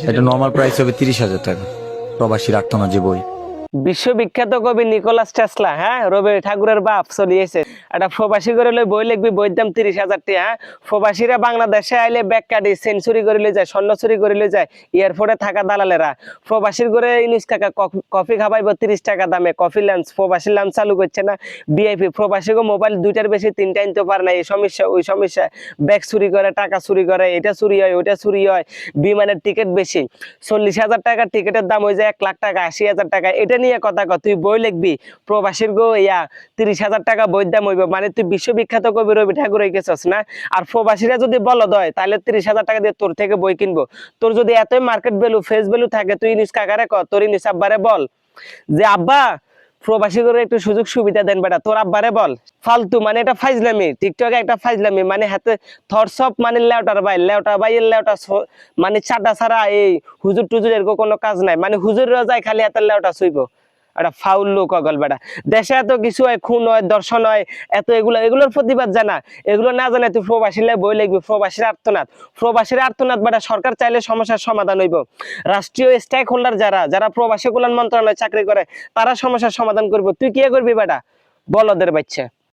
এটা normal price হবে 30,000 টাকা। প্রবাসীর আর্তনা যে বই। বিশ্ববিখ্যাত কবি নিকোলাস টেসলা, হ্যাঁ, রবি ঠাকুরের বাপ চলিয়েছে একটা প্রবাসী করে লই বই লিখবি, বইয়ের দাম 30,000 টাকা। হ্যাঁ, প্রবাসীরা বাংলাদেশে আইলে ব্যাগ কাটি সেঞ্চুরি করে লই যায়, স্বর্ণ চুরি করে লই যায় এয়ারপোর্টে থাকা দালালেরা। প্রবাসীর করে ইনিস কাকা কফি খাবাইব 30 টাকা দামে, কফি লাঞ্চ, প্রবাসী লাঞ্চ চালু করছে না ভিআইপি। প্রবাসী মোবাইল 2টার বেশি 3টা আনতে পারে না, এই সমস্যা ওই সমস্যা, ব্যাগ চুরি করে, টাকা চুরি করে, এটা চুরি হয় ওইটা চুরি হয়। বিমানের টিকিট বেশি, 40,000 টাকার টিকিটের দাম হয়ে যায় 1 লাখ টাকা, 80,000 টাকা। এটা নিয়ে কথা কর, তুই বই লিখবি প্রবাসীর গো 30,000 টাকা বইয়ের দাম হইব, মানে তুই বিশ্ববিখ্যাত কবি রবি ঠাকুর হয়ে গেছস না। আর প্রবাসীরা যদি বলদ হয় তাহলে 30,000 টাকা দিয়ে তোর থেকে বই কিনবো। তোর যদি এতই মার্কেট ভ্যালু, ফেস ভ্যালু থাকে, তুই ইনিস কাকারে কর, তোর ইনিস আব্বারে বল যে আব্বা প্রবাসী করে একটু সুযোগ সুবিধা দেন বেটা। তোর আব্বারে বল ফালতু, মানে এটা ফাইজলামি, টিকটকে একটা ফাইজলামি, মানে হাতে থরসপ, মানে লেউটার বাইয়ের লেউটা, মানে চাটা ছাড়া এই হুজুর টুজুর এরকম কোনো কাজ নাই, মানে হুজুররা যায় খালি হাতের লেউটা ছুইব। একটা ফাউল লোক অগল বেটা। দেশে এত কিছু হয়, খুন হয়, দর্শন হয়, এত এগুলোর প্রতিবাদ জানা, এগুলো না জানে তুই প্রবাসীলে বই লিখবি প্রবাসীর আর্তনাদ। প্রবাসীর আর্তনাদ বেটা সরকার চাইলে সমস্যার সমাধান হইব। রাষ্ট্রীয় স্টেক হোল্ডার যারা প্রবাসী কল্যাণ মন্ত্রণালয়ে চাকরি করে তারা সমস্যার সমাধান করবো, তুই কি করবি বেটা বলদের বাচ্চা।